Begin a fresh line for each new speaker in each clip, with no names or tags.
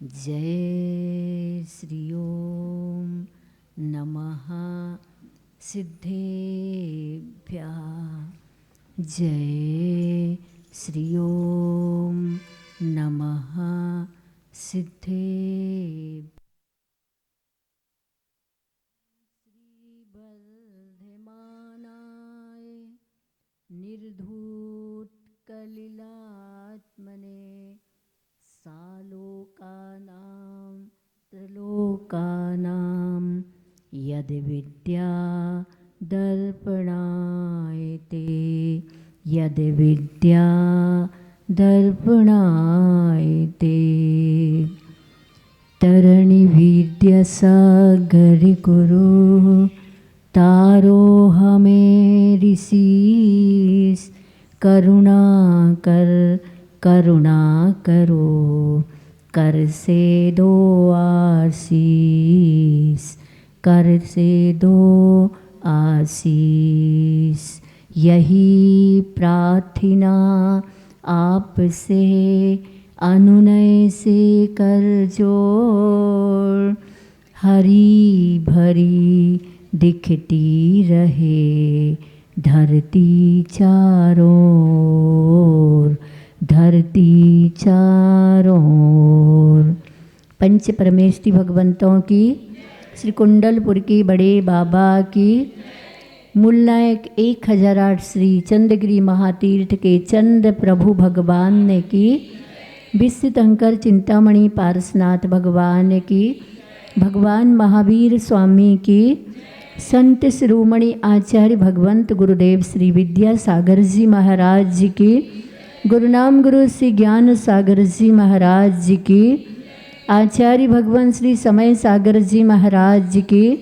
जय श्री ओम नमः सिद्धेभ्यः। जय श्री ओम नमः सिद्धेभ्यः। श्रीबद्धमानाय निर्धूतकलिलात्मने सालोकानां त्रिलोकानां यद्विद्या दर्पणायते यद्विद्या दर्पणायते तरणिविद्यासागरिकुरु तारोहमे ऋषिस् करुणा करो कर से दो आशीष कर से दो आशीष। यही प्रार्थना आपसे अनुनय से कर जोड़ हरी भरी दिखती रहे धरती चारों ओर धरती चारों ओर। पंच परमेष्टि भगवंतों की श्री कुंडलपुर की बड़े बाबा की मूलनायक 1008 श्री चंद्रगिरी महातीर्थ के चंद्र प्रभु भगवान ने की विश्वतंकर चिंतामणि पारसनाथ भगवान की भगवान महावीर स्वामी की संत शिरोमणि आचार्य भगवंत गुरुदेव श्री विद्यासागर जी महाराज जी की गुरुनाम गुरु श्री ज्ञान सागर जी महाराज जी की आचार्य भगवान श्री समय सागर जी महाराज जी की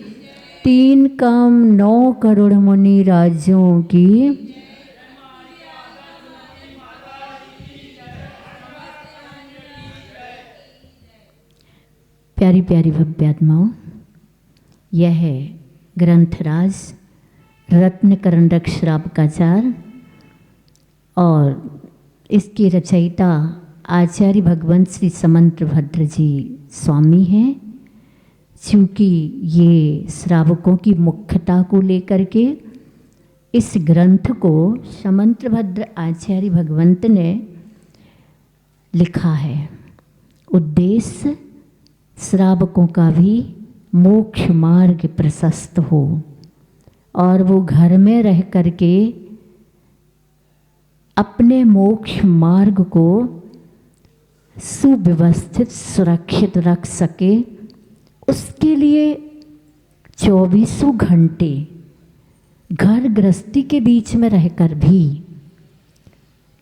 3 काम 9 करोड़ मुनि राज्यों की प्यारी प्यारी भव्यात्माओं, यह है ग्रंथराज रत्नकरंडक श्रावकाचार और इसके रचयिता आचार्य भगवंत श्री समंतभद्र जी स्वामी हैं। चूँकि ये श्रावकों की मुख्यता को लेकर के इस ग्रंथ को समंतभद्र आचार्य भगवंत ने लिखा है। उद्देश्य श्रावकों का भी मोक्ष मार्ग प्रशस्त हो और वो घर में रह करके अपने मोक्ष मार्ग को सुव्यवस्थित सुरक्षित रख सके। उसके लिए 24 घंटे घर गृहस्थी के बीच में रहकर भी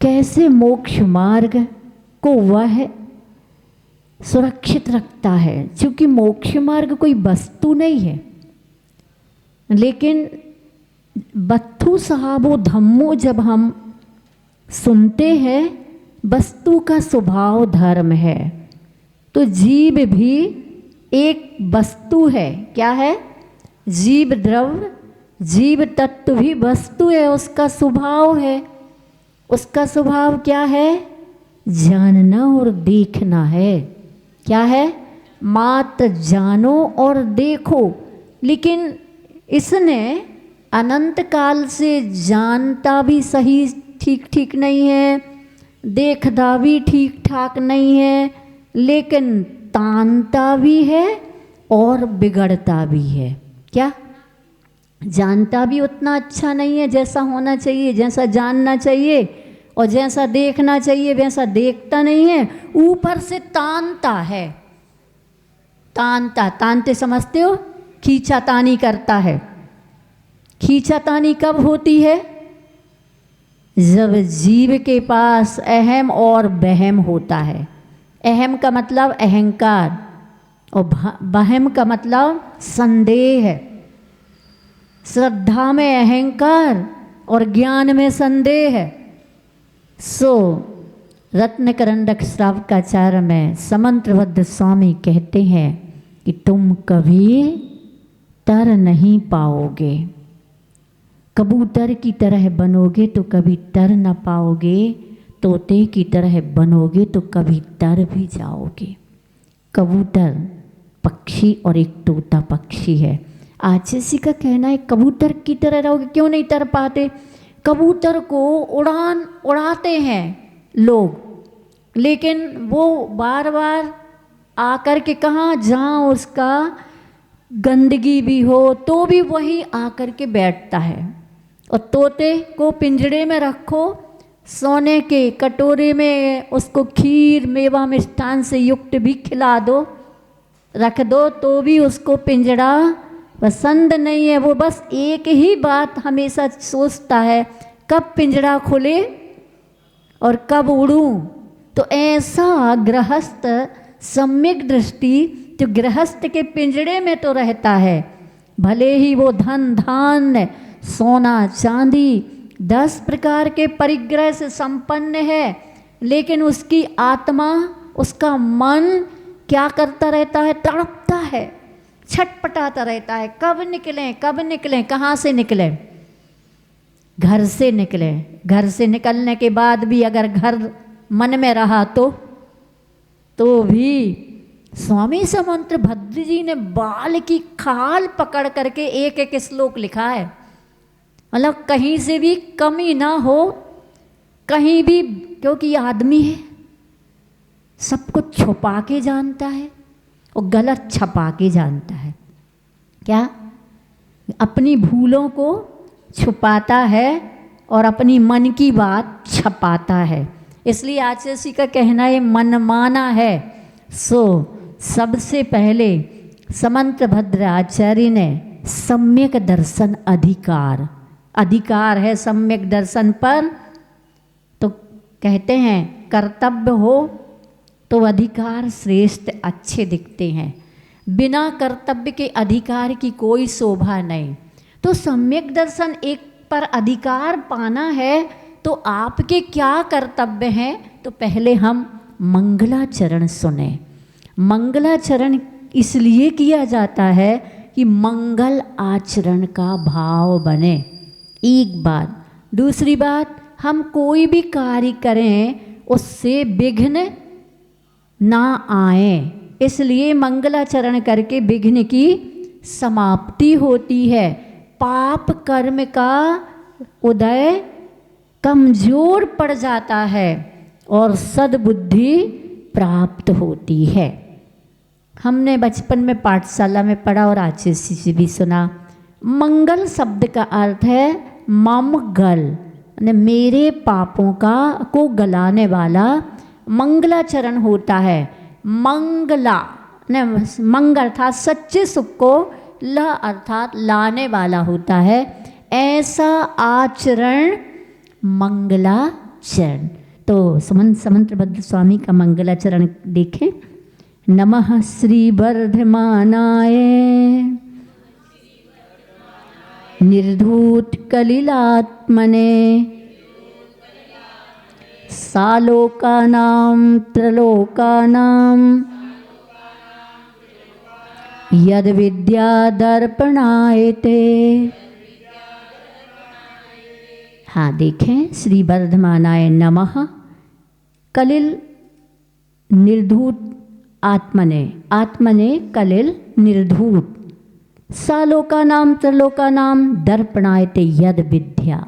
कैसे मोक्ष मार्ग को वह सुरक्षित रखता है। क्योंकि मोक्ष मार्ग कोई वस्तु नहीं है, लेकिन बत्थु साहबो धम्मो जब हम सुनते हैं वस्तु का स्वभाव धर्म है, तो जीव भी एक वस्तु है। क्या है? जीव द्रव्य जीव तत्व भी वस्तु है, उसका स्वभाव है। उसका स्वभाव क्या है? जानना और देखना है। क्या है? मात्र जानो और देखो। लेकिन इसने अनंत काल से जानता भी सही ठीक नहीं है, देखता भी ठीक ठाक नहीं है, लेकिन तानता भी है और बिगड़ता भी है। क्या? जानता भी उतना अच्छा नहीं है जैसा होना चाहिए, जैसा जानना चाहिए, और जैसा देखना चाहिए वैसा देखता नहीं है। ऊपर से तानता है। तानते समझते हो? खींचातानी करता है। खींचातानी कब होती है? जब जीव के पास अहम और वहम होता है। अहम का मतलब अहंकार और वहम का मतलब संदेह है। श्रद्धा में अहंकार और ज्ञान में संदेह है। सो रत्नकरंडक श्रावकाचार्य में समंतभद्र स्वामी कहते हैं कि तुम कभी तर नहीं पाओगे। कबूतर की तरह बनोगे तो कभी तर न पाओगे, तोते की तरह बनोगे तो कभी तर भी जाओगे। कबूतर पक्षी और एक तोता पक्षी है। आचार्य का कहना है कबूतर की तरह रहोगे, क्यों नहीं तर पाते? कबूतर को उड़ान उड़ाते हैं लोग, लेकिन वो बार बार आकर के कहाँ, जहाँ उसका गंदगी भी हो तो भी वही आकर के बैठता है। और तोते को पिंजड़े में रखो, सोने के कटोरे में उसको खीर मेवा मिष्ठान से युक्त भी खिला दो, रख दो, तो भी उसको पिंजड़ा पसंद नहीं है। वो बस एक ही बात हमेशा सोचता है, कब पिंजड़ा खुले और कब उड़ूं। तो ऐसा गृहस्थ सम्यक दृष्टि जो गृहस्थ के पिंजड़े में तो रहता है, भले ही वो धन धान्य सोना चांदी 10 प्रकार के परिग्रह से संपन्न है, लेकिन उसकी आत्मा, उसका मन क्या करता रहता है? तड़पता है, छटपटाता रहता है, कब निकलें कब निकलें। कहाँ से निकलें? घर से निकलें। घर से निकलने के बाद भी अगर घर मन में रहा तो भी स्वामी समंत भद्र जी ने बाल की खाल पकड़ करके एक एक श्लोक लिखा है। मतलब कहीं से भी कमी ना हो, कहीं भी, क्योंकि ये आदमी है, सब कुछ छुपा के जानता है और गलत छपा के जानता है। क्या? अपनी भूलों को छुपाता है और अपनी मन की बात छपाता है। इसलिए आचार्य का कहना है मनमाना है। सो सबसे पहले समंत भद्र आचार्य ने सम्यक दर्शन अधिकार है सम्यक दर्शन पर। तो कहते हैं कर्तव्य हो तो अधिकार श्रेष्ठ अच्छे दिखते हैं, बिना कर्तव्य के अधिकार की कोई शोभा नहीं। तो सम्यक दर्शन एक पर अधिकार पाना है तो आपके क्या कर्तव्य हैं? तो पहले हम मंगलाचरण सुने। मंगलाचरण इसलिए किया जाता है कि मंगल आचरण का भाव बने, एक बात। दूसरी बात, हम कोई भी कार्य करें उससे विघ्न ना आए, इसलिए मंगलाचरण करके विघ्न की समाप्ति होती है। पाप कर्म का उदय कमजोर पड़ जाता है और सद्बुद्धि प्राप्त होती है। हमने बचपन में पाठशाला में पढ़ा और आचार्य से भी सुना। मंगल शब्द का अर्थ है मम गल, मेरे पापों को गलाने वाला मंगलाचरण होता है। मंगला ने मंगल अर्थात सच्चे सुख को, ल अर्थात लाने वाला होता है। ऐसा आचरण मंगलाचरण। तो समंत भद्र स्वामी का मंगलाचरण देखें। नमः श्री वर्धमानाय निर्धूत कलिलात्मने सालोकानां त्रलोकानां यद विद्या दर्पणायते। हाँ देखें, श्री वर्धमानाय नमः। कलिल निर्धूत आत्मने कलिल निर्धूत, सालोकानां त्रलोकानां दर्पणायते यद विद्या।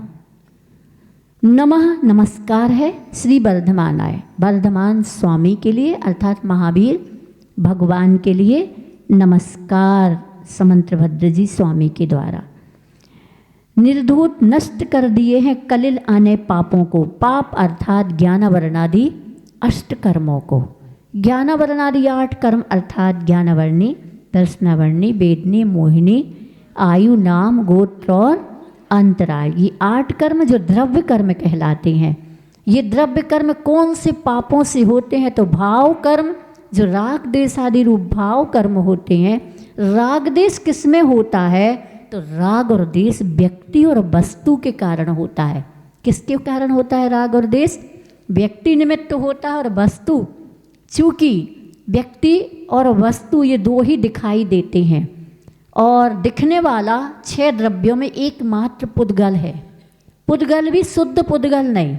नमः नमस्कार है श्री वर्धमानाय, वर्धमान स्वामी के लिए अर्थात महावीर भगवान के लिए नमस्कार समंत भद्र जी स्वामी के द्वारा। निर्धूत नष्ट कर दिए हैं कलिल आने पापों को। पाप अर्थात ज्ञानवर्णादि 8 कर्मों को। ज्ञानवर्णादि 8 कर्म अर्थात ज्ञानवर्णी, दर्शनावर्णी, वेदनी, मोहिनी, आयु, नाम, गोत्र और अंतराय। ये 8 कर्म जो द्रव्य कर्म कहलाते हैं। ये द्रव्य कर्म कौन से पापों से होते हैं? तो भाव कर्म, जो राग देश आदि रूप भाव कर्म होते हैं। राग देश किस में होता है? तो राग और देश व्यक्ति और वस्तु के कारण होता है। किसके कारण होता है राग और देश? व्यक्ति निमित्त होता है और वस्तु, चूंकि व्यक्ति और वस्तु ये 2 ही दिखाई देते हैं और दिखने वाला 6 द्रव्यों में एकमात्र पुद्गल है। पुद्गल भी शुद्ध पुद्गल नहीं,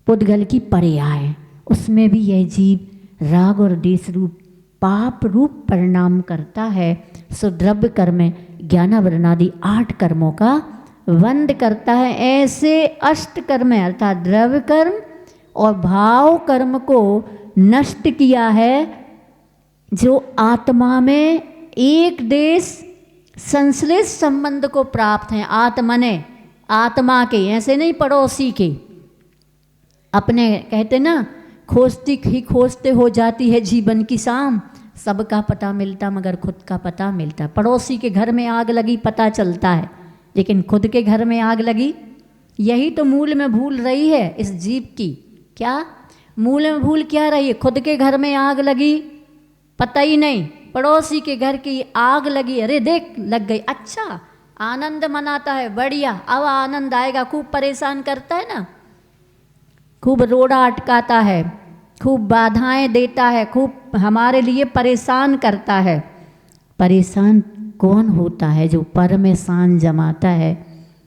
पुद्गल की पर्याय, उसमें भी यह जीव राग और देश रूप पाप रूप परिणाम करता है। सो द्रव्य कर्म ज्ञानावरणादि 8 कर्मों का वंद करता है। ऐसे अष्ट कर्म अर्थात द्रव्य कर्म और भाव कर्म को नष्ट किया है, जो आत्मा में एक देश संश्लेष संबंध को प्राप्त हैं। आत्मने आत्मा के, ऐसे नहीं पड़ोसी के। अपने कहते ना, खोजती ही खोजते हो जाती है जीवन की शाम, सबका पता मिलता मगर खुद का पता मिलता। पड़ोसी के घर में आग लगी पता चलता है, लेकिन खुद के घर में आग लगी, यही तो मूल में भूल रही है इस जीव की। क्या मूल में भूल क्या रही है? खुद के घर में आग लगी पता ही नहीं, पड़ोसी के घर की आग लगी, अरे देख लग गई, अच्छा आनंद मनाता है, बढ़िया, अब आनंद आएगा। खूब परेशान करता है ना, खूब रोड़ा अटकाता है, खूब बाधाएं देता है, खूब हमारे लिए परेशान करता है। परेशान कौन होता है? जो पर में सान जमाता है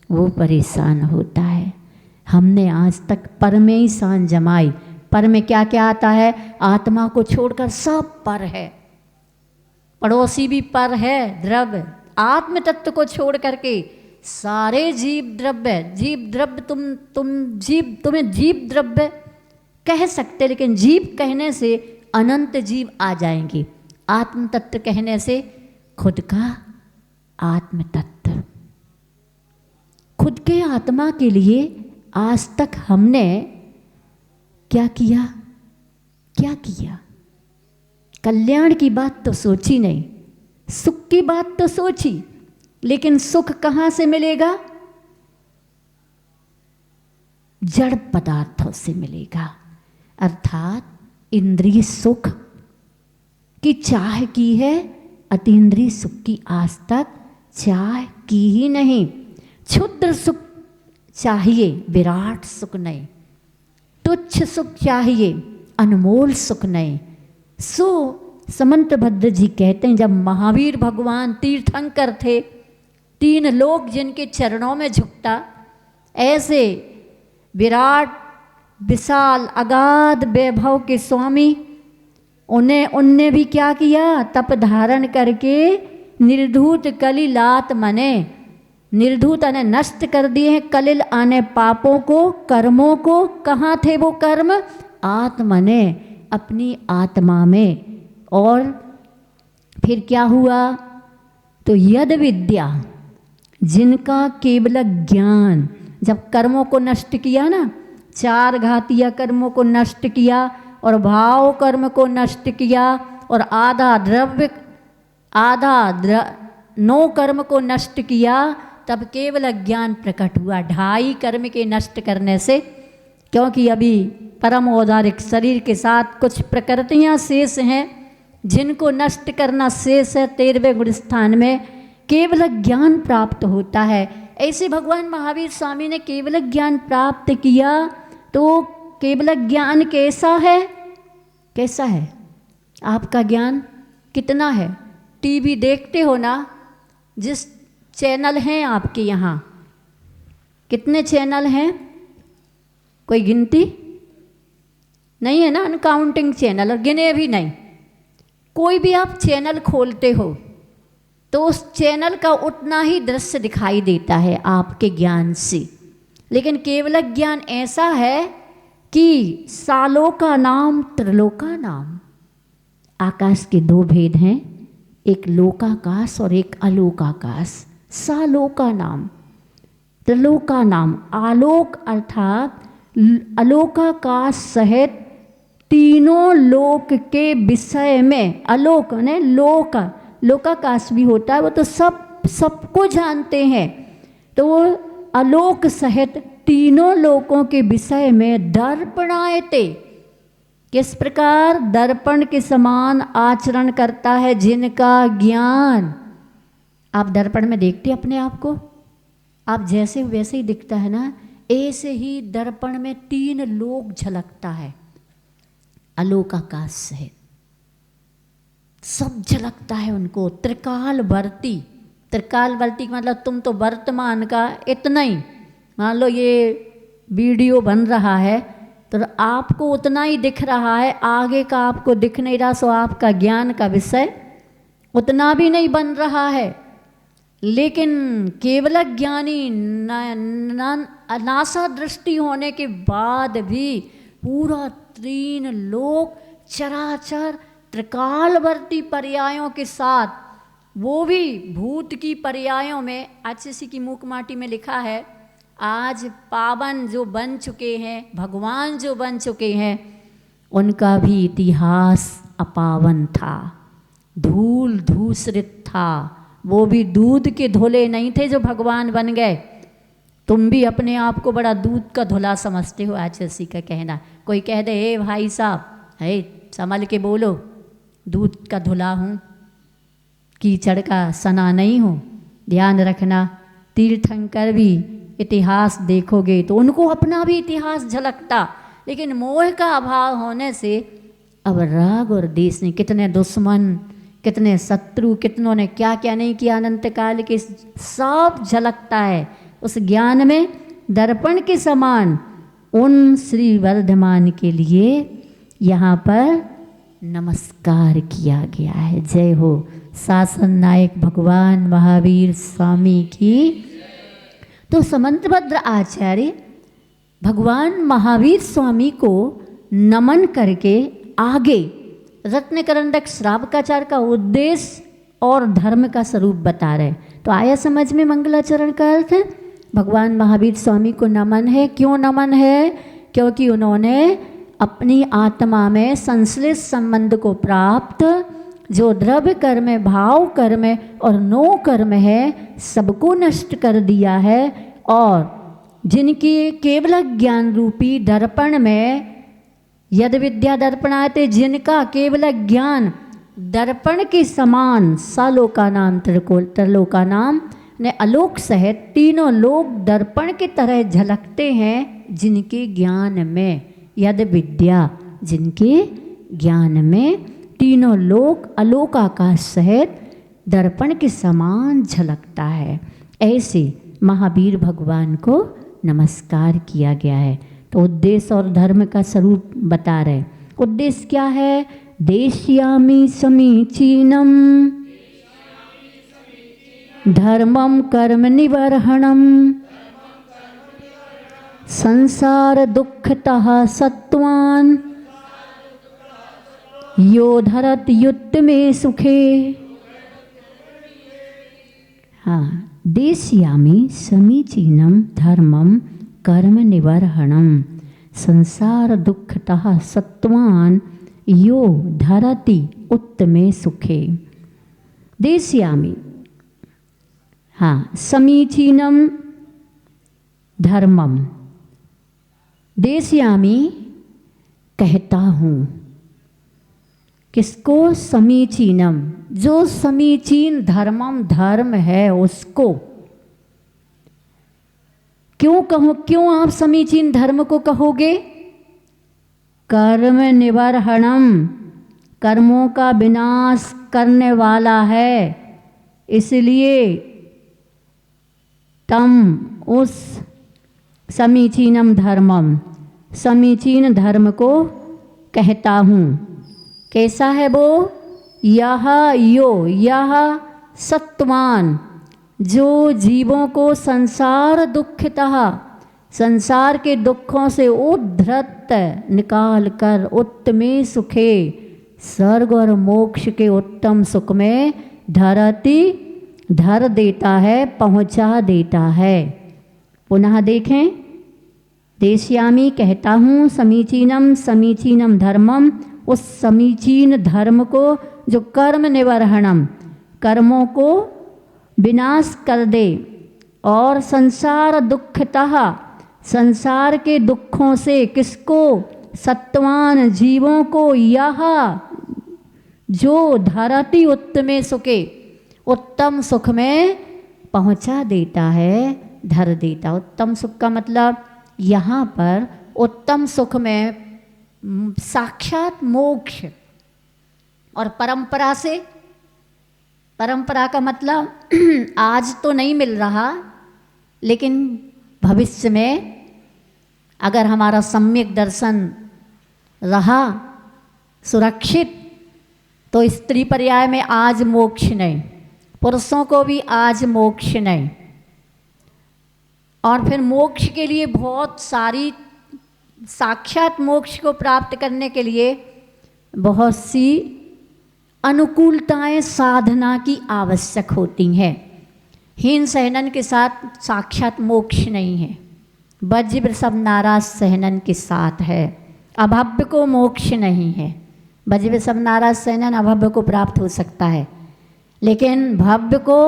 वो परेशान होता है। हमने आज तक पर में ही सान जमाई। पर में क्या क्या आता है? आत्मा को छोड़कर सब पर है, पड़ोसी भी पर है, द्रव्य आत्म तत्व को छोड़ करके सारे जीव द्रव्य। जीव द्रव्य तुम्हें जीव द्रव्य कह सकते, लेकिन जीव कहने से अनंत जीव आ जाएंगे। आत्म तत्व कहने से खुद का आत्म तत्व। खुद के आत्मा के लिए आज तक हमने क्या किया? क्या किया? कल्याण की बात तो सोची नहीं, सुख की बात तो सोची, लेकिन सुख कहाँ से मिलेगा? जड़ पदार्थों से मिलेगा। अर्थात इंद्रिय सुख की चाह की है, अतीन्द्रिय सुख की आज तक चाह की ही नहीं। क्षुद्र सुख चाहिए, विराट सुख नहीं। तुच्छ सुख चाहिए, अनमोल सुख नहीं। सो समंत भद्र जी कहते हैं, जब महावीर भगवान तीर्थंकर थे, 3 लोक जिनके चरणों में झुकता, ऐसे विराट विशाल अगाध वैभव के स्वामी, उनने भी क्या किया? तप धारण करके निर्धूत कलिलात मने, निर्धूत आने नष्ट कर दिए हैं कलिल आने पापों को, कर्मों को। कहाँ थे वो कर्म? आत्मने, अपनी आत्मा में। और फिर क्या हुआ? तो यद विद्या, जिनका केवल ज्ञान, जब कर्मों को नष्ट किया ना, 4 घातीय कर्मों को नष्ट किया और भाव कर्म को नष्ट किया और आधा 9 कर्म को नष्ट किया, तब केवल ज्ञान प्रकट हुआ। 2.5 कर्म के नष्ट करने से, क्योंकि अभी परम औदारिक शरीर के साथ कुछ प्रकृतियाँ शेष हैं जिनको नष्ट करना शेष है। 13वें गुण स्थान में केवल ज्ञान प्राप्त होता है। ऐसे भगवान महावीर स्वामी ने केवल ज्ञान प्राप्त किया। तो केवल ज्ञान कैसा है? कैसा है आपका ज्ञान? कितना है? टीवी देखते हो ना, जिस चैनल हैं आपके यहाँ, कितने चैनल हैं? कोई गिनती नहीं है ना, अनकाउंटिंग चैनल, और गिने भी नहीं। कोई भी आप चैनल खोलते हो तो उस चैनल का उतना ही दृश्य दिखाई देता है आपके ज्ञान से। लेकिन केवल ज्ञान ऐसा है कि सालों का नाम त्रिलोका नाम। आकाश के 2 भेद हैं, एक लोकाकाश और एक अलोकाकाश। सालोका नाम, त्रिलोका नाम। आलोक अर्थात अलोकाकाश सहित तीनों लोक के विषय में। अलोक ने लोक, लोकाकाश भी होता है, वो तो सबको जानते हैं। तो वो अलोक सहित तीनों लोकों के विषय में दर्पणायते, किस प्रकार? दर्पण के समान आचरण करता है जिनका ज्ञान। आप दर्पण में देखते अपने आप को, आप जैसे वैसे ही दिखता है ना, ऐसे ही दर्पण में 3 लोक झलकता है। अलोकाकाश है, सब झलकता है उनको। त्रिकालवर्ती, त्रिकालवर्ती मतलब तुम तो वर्तमान का इतना ही, मान लो ये वीडियो बन रहा है तो आपको उतना ही दिख रहा है, आगे का आपको दिख नहीं रहा, सो आपका ज्ञान का विषय उतना भी नहीं बन रहा है। लेकिन केवल ज्ञानी नासा दृष्टि होने के बाद भी पूरा 3 लोक चराचर त्रिकालवर्ती पर्यायों के साथ, वो भी भूत की पर्यायों में, आचसी की मूक माटी में लिखा है, आज पावन जो बन चुके हैं, भगवान जो बन चुके हैं, उनका भी इतिहास अपावन था, धूल धूसरित था। वो भी दूध के धुले नहीं थे जो भगवान बन गए। तुम भी अपने आप को बड़ा दूध का धुला समझते हो, आचसी का कहना। कोई कह दे हे भाई साहब, हे संभल के बोलो, दूध का धुला हूँ, कीचड़ का सना नहीं हूँ। ध्यान रखना, तीर्थंकर भी इतिहास देखोगे तो उनको अपना भी इतिहास झलकता, लेकिन मोह का अभाव होने से अब राग और देश ने कितने दुश्मन, कितने शत्रु, कितनों ने क्या क्या नहीं किया अनंत काल के, सब झलकता है उस ज्ञान में। दर्पण के समान उन श्री वर्धमान के लिए यहाँ पर नमस्कार किया गया है। जय हो शासन नायक भगवान महावीर स्वामी की। तो समंतभद्र आचार्य भगवान महावीर स्वामी को नमन करके आगे रत्नकरंडक श्रावकाचार का उद्देश्य और धर्म का स्वरूप बता रहे। तो आया समझ में मंगलाचरण का अर्थ? भगवान महावीर स्वामी को नमन है। क्यों नमन है? क्योंकि उन्होंने अपनी आत्मा में संश्लिष्ट संबंध को प्राप्त, जो द्रव्य कर्म है, भाव कर्म है और नो कर्म है, सबको नष्ट कर दिया है। और जिनकी केवल ज्ञान रूपी दर्पण में, यद विद्या दर्पणाते, जिनका केवल ज्ञान दर्पण के समान, सालोका नाम त्रिलोका नाम ने आलोक सहित तीनों लोक दर्पण की तरह झलकते हैं, जिनके ज्ञान में, यद विद्या, जिनके ज्ञान में तीनों लोक आलोकाकाश सहित दर्पण के समान झलकता है। ऐसे महावीर भगवान को नमस्कार किया गया है। तो उद्देश्य और धर्म का स्वरूप बता रहे। उद्देश्य क्या है? देश्यामि समीचीनम धर्मम कर्म निवर्हणम संसार दुःखतः सत्वान् यो धरत युक्त में सुखे। हाँ, देश्यामि समीचीनम धर्मम कर्म निवर्हणम संसार दुःखतः सत्वान् यो धरति उत्तमे सुखे। देश्यामि, हाँ, समीचीनम धर्मम, देश्यामि कहता हूँ। किसको? समीचीनम, जो समीचीन धर्मम धर्म है उसको। क्यों कहो, क्यों आप समीचीन धर्म को कहोगे? कर्म निवर्हणम, कर्मों का विनाश करने वाला है, इसलिए तम उस समीचीनम धर्मम, समीचीन धर्म को कहता हूँ। कैसा है वो? यह यो, यह सत्वान, जो जीवों को संसार दुःखतः, संसार के दुखों से उद्धृत निकाल कर उत्तमे सुखे, स्वर्ग और मोक्ष के उत्तम सुख में धरती धर देता है, पहुँचा देता है। पुनः देखें, देश्यामि कहता हूँ, समीचीनम, समीचीनम धर्मम, उस समीचीन धर्म को जो कर्म निवर्हणम, कर्मों को विनाश कर दे, और संसार दुःखतः, संसार के दुखों से, किसको? सत्वान जीवों को, यह जो धरती उत्तमे सुखे, उत्तम सुख में पहुंचा देता है, धर देता। उत्तम सुख का मतलब यहाँ पर उत्तम सुख में साक्षात मोक्ष, और परंपरा से, परंपरा का मतलब आज तो नहीं मिल रहा, लेकिन भविष्य में अगर हमारा सम्यक दर्शन रहा सुरक्षित तो स्त्री पर्याय में आज मोक्ष नहीं, पुरुषों को भी आज मोक्ष नहीं। और फिर मोक्ष के लिए बहुत सारी, साक्षात मोक्ष को प्राप्त करने के लिए बहुत सी अनुकूलताएं साधना की आवश्यक होती हैं। हीन सहनन के साथ साक्षात मोक्ष नहीं है, वज्र सब नाराज सहनन के साथ है। अभव्य को मोक्ष नहीं है, वज्र सब नाराज सहनन अभव्य को प्राप्त हो सकता है, लेकिन भव्य को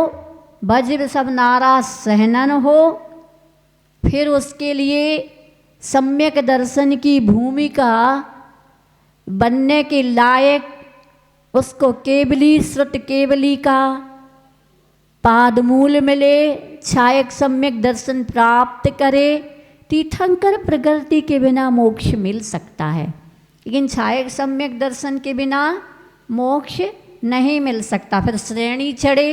वज्र सब नाराज सहनन हो, फिर उसके लिए सम्यक दर्शन की भूमिका बनने के लायक उसको केवली श्रुत केवली का पादमूल मिले, छायक सम्यक दर्शन प्राप्त करे। तीर्थंकर प्रकृति के बिना मोक्ष मिल सकता है, लेकिन छायक सम्यक दर्शन के बिना मोक्ष नहीं मिल सकता। फिर श्रेणी चढ़े,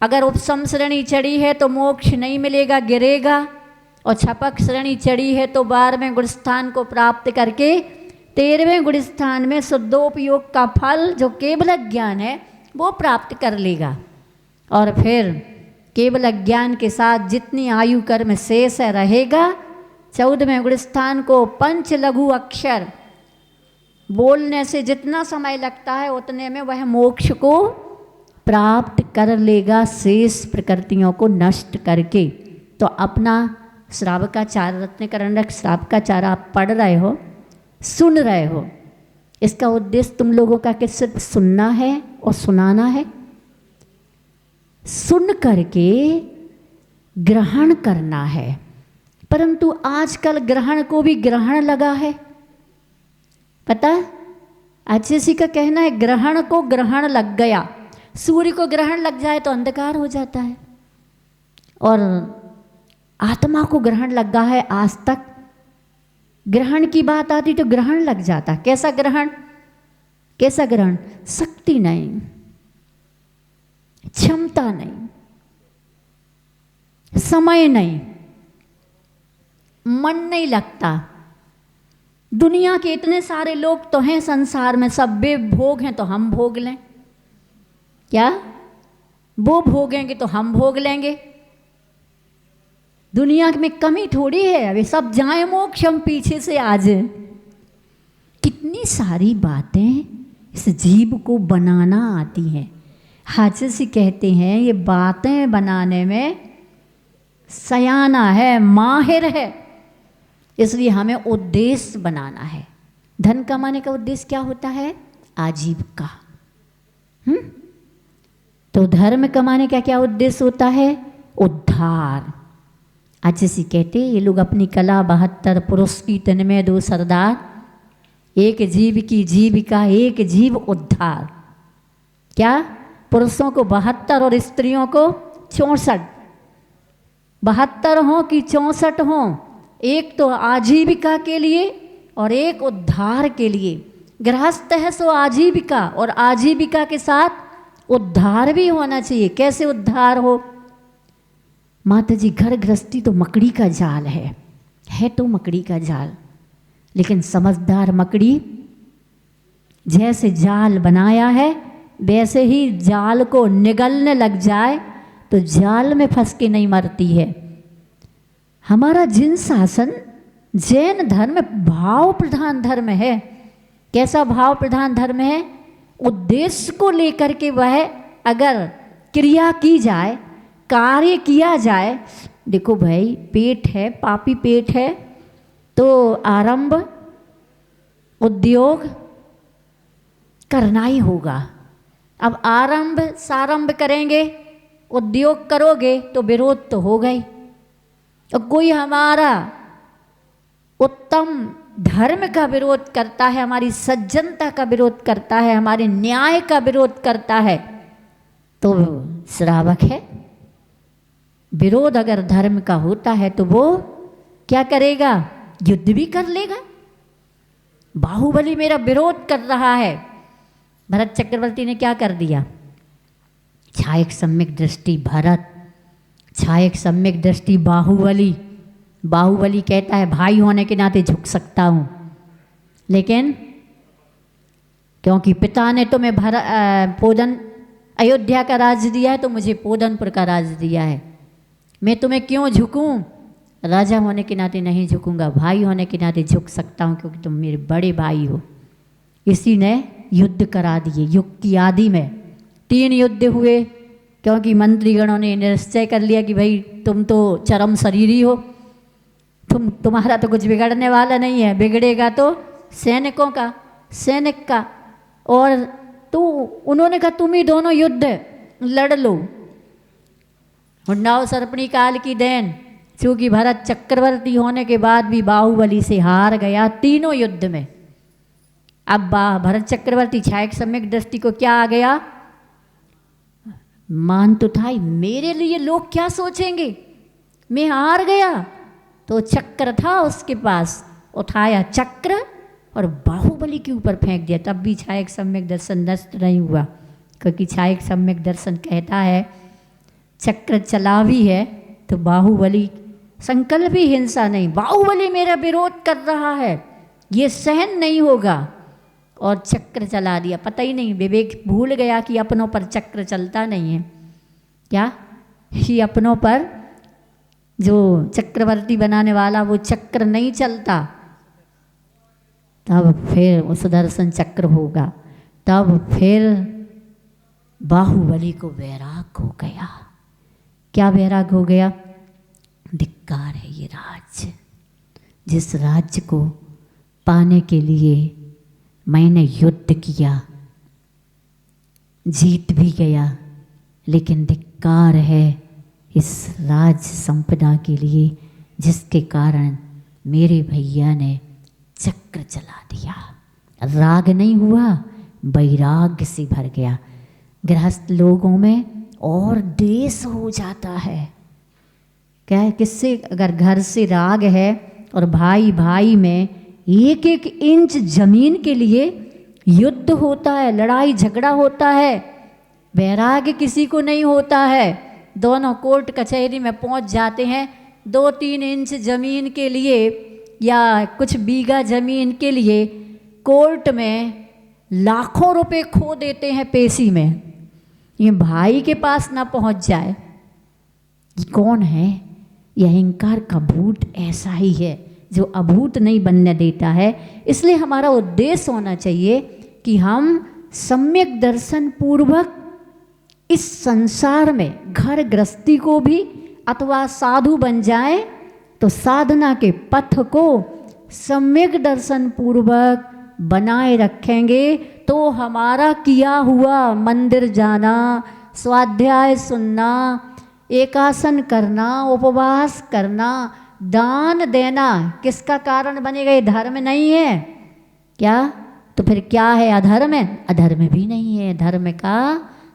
अगर उपसम श्रेणी चढ़ी है तो मोक्ष नहीं मिलेगा, गिरेगा। और छपक श्रेणी चढ़ी है तो 12वें गुणस्थान को प्राप्त करके 13वें गुणस्थान में शुद्धोपयोग का फल जो केवल ज्ञान है वो प्राप्त कर लेगा। और फिर केवल ज्ञान के साथ जितनी आयु कर्म शेष रहेगा, 14वें गुणस्थान को पंच लघु अक्षर बोलने से जितना समय लगता है उतने में वह मोक्ष को प्राप्त कर लेगा, शेष प्रकृतियों को नष्ट करके। तो अपना श्रावकाचार, रत्नकरणक श्रावकाचार आप पढ़ रहे हो, सुन रहे हो, इसका उद्देश्य तुम लोगों का कि सिर्फ सुनना है और सुनाना है। सुन करके ग्रहण करना है, परंतु आजकल ग्रहण को भी ग्रहण लगा है, पता है? आचार्य का कहना है ग्रहण को ग्रहण लग गया। सूर्य को ग्रहण लग जाए तो अंधकार हो जाता है, और आत्मा को ग्रहण लगा है। आज तक ग्रहण की बात आती तो ग्रहण लग जाता। कैसा ग्रहण? कैसा ग्रहण? शक्ति नहीं, क्षमता नहीं, समय नहीं, मन नहीं लगता। दुनिया के इतने सारे लोग तो हैं संसार में, सब बेभोग हैं तो हम भोग लें क्या? वो भोगेंगे तो हम भोग लेंगे। दुनिया में कमी थोड़ी है, अभी सब जाए मोक्ष, हम पीछे से आ जाए। कितनी सारी बातें इस जीव को बनाना आती हैं। हाजिर से कहते हैं ये बातें बनाने में सयाना है, माहिर है, इसलिए हमें उद्देश्य बनाना है। धन कमाने का उद्देश्य क्या होता है? आजीविका। तो धर्म कमाने का क्या उद्देश्य होता है? उद्धार। आज जैसे कहते ये लोग अपनी कला 72 पुरुष की तन में 2 सरदार, एक जीव की जीविका, एक जीव उद्धार। क्या? पुरुषों को 72 और स्त्रियों को 64। 72 हों कि 64 हों, एक तो आजीविका के लिए और एक उद्धार के लिए। गृहस्थ है सो आजीविका, और आजीविका के साथ उद्धार भी होना चाहिए। कैसे उद्धार हो? माता जी घर गृहस्थी तो मकड़ी का जाल है तो मकड़ी का जाल, लेकिन समझदार मकड़ी जैसे जाल बनाया है वैसे ही जाल को निगलने लग जाए तो जाल में फंस के नहीं मरती है। हमारा जिन शासन जैन धर्म भाव प्रधान धर्म है। कैसा भाव प्रधान धर्म है? उद्देश्य को लेकर के वह अगर क्रिया की जाए, कार्य किया जाए। देखो भाई, पेट है, पापी पेट है, तो आरंभ उद्योग करना ही होगा। अब आरंभ सारंभ करेंगे, उद्योग करोगे तो विरोध तो हो गई। और कोई हमारा उत्तम धर्म का विरोध करता है, हमारी सज्जनता का विरोध करता है, हमारे न्याय का विरोध करता है, तो श्रावक है। विरोध अगर धर्म का होता है तो वो क्या करेगा? युद्ध भी कर लेगा। बाहुबली मेरा विरोध कर रहा है, भरत चक्रवर्ती ने क्या कर दिया? छायक सम्यक दृष्टि भरत, छायक सम्यक दृष्टि बाहुबली, बाहुबली कहता है भाई होने के नाते झुक सकता हूँ, लेकिन क्योंकि पिता ने तुम्हें अयोध्या का राज दिया है तो मुझे पोदनपुर का राज दिया है, मैं तुम्हें क्यों झुकूं? राजा होने के नाते नहीं झुकूंगा, भाई होने के नाते झुक सकता हूँ क्योंकि तुम मेरे बड़े भाई हो। इसी ने युद्ध करा दिए। युग की आदि में 3 युद्ध हुए, क्योंकि मंत्रीगणों ने निश्चय कर लिया कि भाई तुम तो चरम शरीरी हो, तुम्हारा तो कुछ बिगड़ने वाला नहीं है, बिगड़ेगा तो सैनिक का। और तो उन्होंने कहा तुम ही दोनों युद्ध लड़ लो। उन्नाव सर्पणी काल की देन, चूँकि भरत चक्रवर्ती होने के बाद भी बाहुबली से हार गया 3 युद्ध में। अब भरत चक्रवर्ती छायक सम्यक दृष्टि को क्या आ गया, मान तो था ही, मेरे लिए लोग क्या सोचेंगे, मैं हार गया। तो चक्र था उसके पास, उठाया चक्र और बाहुबली के ऊपर फेंक दिया। तब भी छायक सम्यक दर्शन नष्ट नहीं हुआ, क्योंकि छायक सम्यक दर्शन कहता है चक्र चला भी है तो बाहुबली संकल्प ही हिंसा नहीं, बाहुबली मेरा विरोध कर रहा है, ये सहन नहीं होगा, और चक्र चला दिया। पता ही नहीं, विवेक भूल गया कि अपनों पर चक्र चलता नहीं है। क्या ही अपनों पर जो चक्रवर्ती बनाने वाला वो चक्र नहीं चलता, तब फिर वो सुदर्शन चक्र होगा। तब फिर बाहुबली को वैराग हो गया। क्या वैराग हो गया? धिक्कार है ये राज्य, जिस राज्य को पाने के लिए मैंने युद्ध किया, जीत भी गया, लेकिन धिक्कार है इस राज्य संपदा के लिए जिसके कारण मेरे भैया ने चक्र चला दिया। राग नहीं हुआ, वैराग्य से भर गया। गृहस्थ लोगों में और द्वेष हो जाता है। क्या है, किससे? अगर घर से राग है और भाई भाई में 1-1 इंच जमीन के लिए युद्ध होता है, लड़ाई झगड़ा होता है, वैराग्य किसी को नहीं होता है। दोनों कोर्ट कचहरी में पहुंच जाते हैं 2-3 इंच जमीन के लिए या कुछ बीघा जमीन के लिए, कोर्ट में लाखों रुपए खो देते हैं पेशी में। ये भाई के पास ना पहुंच जाए, ये कौन है? यह अहंकार का भूत ऐसा ही है जो अभूत नहीं बनने देता है। इसलिए हमारा उद्देश्य होना चाहिए कि हम सम्यक दर्शन पूर्वक इस संसार में घर गृहस्थी को भी अथवा साधु बन जाए तो साधना के पथ को सम्यक दर्शन पूर्वक बनाए रखेंगे तो हमारा किया हुआ मंदिर जाना, स्वाध्याय सुनना, एकासन करना, उपवास करना, दान देना किसका कारण बनेगा? ये धर्म नहीं है क्या? तो फिर क्या है? अधर्म है? अधर्म भी नहीं है, धर्म का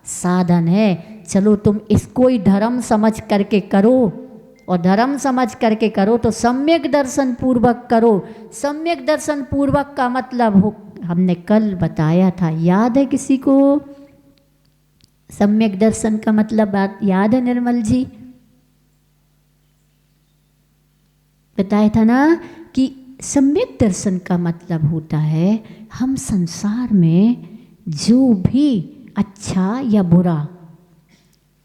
साधन है। चलो तुम इसको ही धर्म समझ करके करो, और धर्म समझ करके करो तो सम्यक दर्शन पूर्वक करो। सम्यक दर्शन पूर्वक का मतलब हो, हमने कल बताया था, याद है किसी को? सम्यक दर्शन का मतलब बात याद है निर्मल जी? बताया था ना कि सम्यक दर्शन का मतलब होता है हम संसार में जो भी अच्छा या बुरा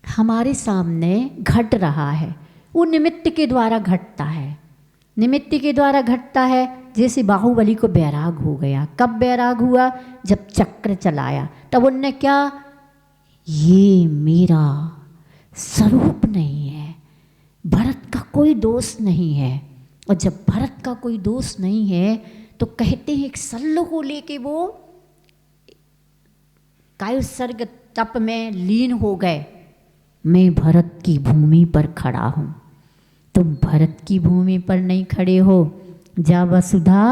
हमारे सामने घट रहा है वो निमित्त के द्वारा घटता है, निमित्त के द्वारा घटता है। जैसे बाहुबली को वैराग हो गया। कब वैराग हुआ? जब चक्र चलाया। तब उनने क्या, ये मेरा स्वरूप नहीं है, भरत का कोई दोष नहीं है। और जब भरत का कोई दोष नहीं है तो कहते हैं एक सल्लो को लेके वो कायुत्सर्ग तप में लीन हो गए। मैं भरत की भूमि पर खड़ा हूँ, तुम भरत की भूमि पर नहीं खड़े हो। जा वसुधा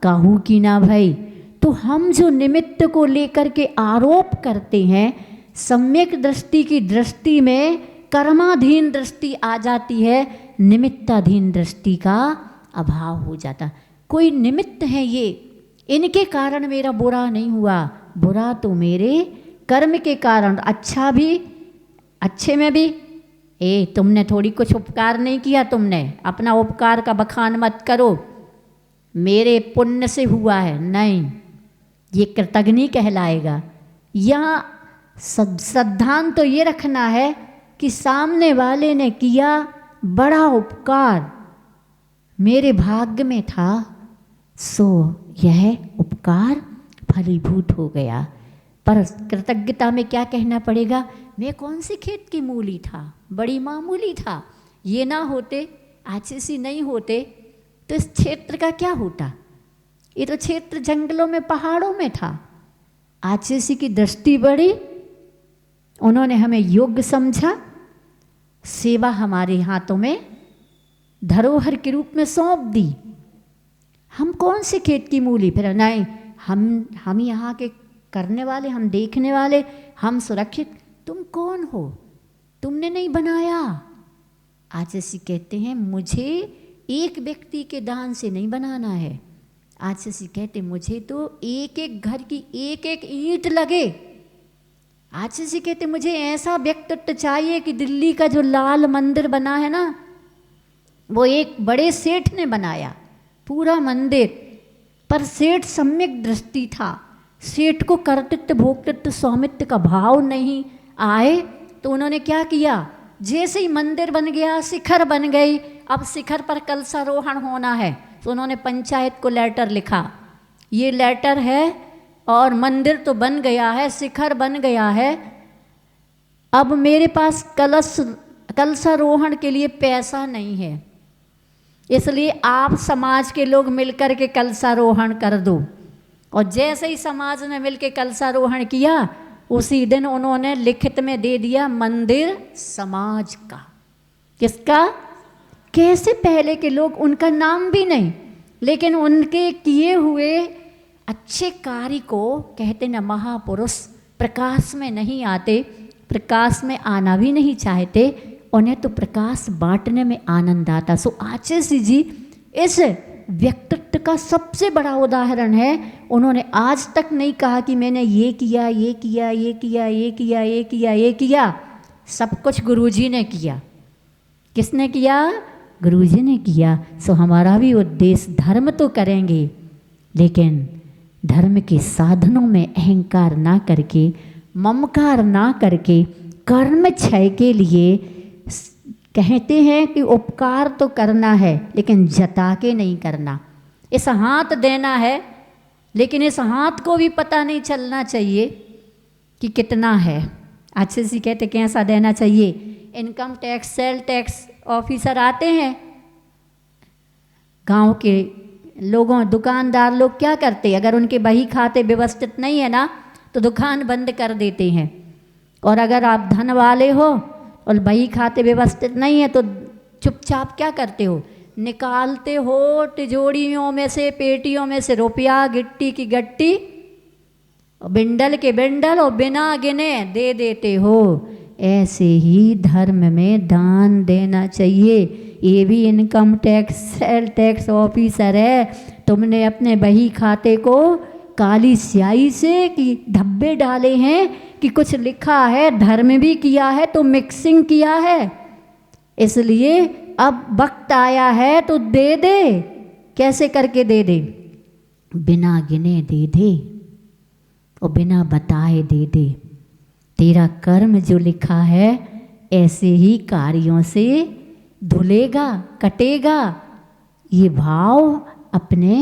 काहू की ना भई। तो हम जो निमित्त को लेकर के आरोप करते हैं, सम्यक दृष्टि की दृष्टि में कर्माधीन दृष्टि आ जाती है, निमित्ताधीन दृष्टि का अभाव हो जाता। कोई निमित्त है ये, इनके कारण मेरा बुरा नहीं हुआ, बुरा तो मेरे कर्म के कारण, अच्छा भी, अच्छे में भी तुमने थोड़ी कुछ उपकार नहीं किया, तुमने अपना उपकार का बखान मत करो, मेरे पुण्य से हुआ है, नहीं, ये कृतज्ञ कहलाएगा। यहाँ सिद्धांत तो ये रखना है कि सामने वाले ने किया बड़ा उपकार, मेरे भाग्य में था, सो यह उपकार फलीभूत हो गया। पर कृतज्ञता में क्या कहना पड़ेगा, मैं कौन से खेत की मूली था, बड़ी मामूली था, ये ना होते, आचीसी नहीं होते तो इस क्षेत्र का क्या होता। ये तो क्षेत्र जंगलों में पहाड़ों में था, आचीसी की दृष्टि बढ़ी, उन्होंने हमें योग्य समझा, सेवा हमारे हाथों में धरोहर के रूप में सौंप दी। हम कौन से खेत की मूली, फिर नहीं, हम यहाँ के करने वाले, हम देखने वाले, हम सुरक्षित, तुम कौन हो, तुमने नहीं बनाया। आज ऐसी कहते हैं मुझे एक व्यक्ति के दान से नहीं बनाना है, आज ऐसी कहते मुझे तो एक एक घर की एक एक ईंट लगे। आज ऐसी कहते मुझे ऐसा व्यक्तित्व चाहिए कि दिल्ली का जो लाल मंदिर बना है ना, वो एक बड़े सेठ ने बनाया पूरा मंदिर, पर सेठ सम्यक दृष्टि था, सेठ को कर्तृत्व भोक्तृत्व स्वामित्व का भाव नहीं आए, तो उन्होंने क्या किया, जैसे ही मंदिर बन गया, शिखर बन गई, अब शिखर पर कलशारोहण होना है, तो उन्होंने पंचायत को लेटर लिखा, ये लेटर है और मंदिर तो बन गया है, शिखर बन गया है, अब मेरे पास कलशारोहण के लिए पैसा नहीं है, इसलिए आप समाज के लोग मिलकर के कलशारोहण कर दो। और जैसे ही समाज ने मिलकर कलशारोहण किया, उसी दिन उन्होंने लिखित में दे दिया मंदिर समाज का। किसका? कैसे पहले के लोग, उनका नाम भी नहीं, लेकिन उनके किए हुए अच्छे कार्य को कहते न महापुरुष प्रकाश में नहीं आते, प्रकाश में आना भी नहीं चाहते, उन्हें तो प्रकाश बांटने में आनंद आता। सो आचार्य जी इस व्यक्तित्व का सबसे बड़ा उदाहरण है। उन्होंने आज तक नहीं कहा कि मैंने ये किया, ये किया, ये किया, ये किया, ये किया, ये किया, सब कुछ गुरुजी ने किया। किसने किया? गुरुजी ने किया। सो हमारा भी उद्देश्य धर्म तो करेंगे, लेकिन धर्म के साधनों में अहंकार ना करके, ममकार ना करके, कर्म क्षय के लिए कहते हैं कि उपकार तो करना है, लेकिन जता के नहीं करना। इस हाथ देना है, लेकिन इस हाथ को भी पता नहीं चलना चाहिए कि कितना है। अच्छे से कहते कैसा देना चाहिए। Income tax, sale tax officer आते हैं, गांव के लोगों, दुकानदार लोग क्या करते, अगर उनके बही खाते व्यवस्थित नहीं है ना, तो दुकान बंद कर देते हैं। और अगर आप धन वाले हो और बही खाते व्यवस्थित नहीं है, तो चुपचाप क्या करते हो, निकालते हो तिजोरियों में से, पेटियों में से रुपया, गिट्टी की गट्टी, बिंडल के बिंडल, और बिना गिने दे देते हो। ऐसे ही धर्म में दान देना चाहिए। ये भी income tax, sale tax officer है, तुमने अपने बही खाते को काली स्याही से कि धब्बे डाले हैं कि कुछ लिखा है, धर्म भी किया है तो मिक्सिंग किया है, इसलिए अब वक्त आया है तो दे दे। कैसे करके दे दे? बिना गिने दे दे और बिना बताए दे दे। तेरा कर्म जो लिखा है ऐसे ही कार्यों से धुलेगा, कटेगा। ये भाव अपने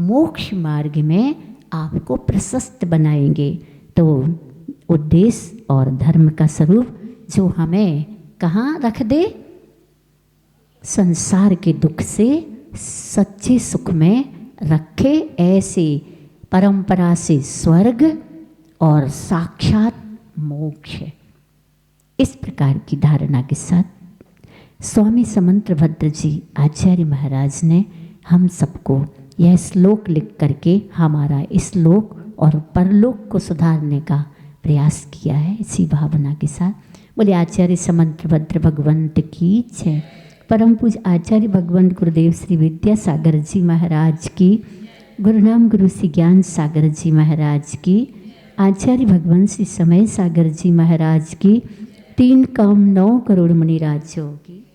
मोक्ष मार्ग में आपको प्रशस्त बनाएंगे। तो उद्देश्य और धर्म का स्वरूप जो हमें कहाँ रख दे, संसार के दुख से सच्चे सुख में रखे, ऐसे परंपरा से स्वर्ग और साक्षात मोक्ष। इस प्रकार की धारणा के साथ स्वामी समंतभद्र जी आचार्य महाराज ने हम सबको यह श्लोक लिख करके हमारा इस लोक और परलोक को सुधारने का प्रयास किया है। इसी भावना के साथ बोले आचार्य समंतभद्र भगवंत की जय। परम पूज्य आचार्य भगवंत गुरुदेव श्री विद्यासागर जी महाराज की, गुरुनाम गुरु श्री ज्ञान सागर जी महाराज की, आचार्य भगवंत श्री समय सागर जी महाराज की, 3 काम 9 करोड़ मुनि राज जोगी।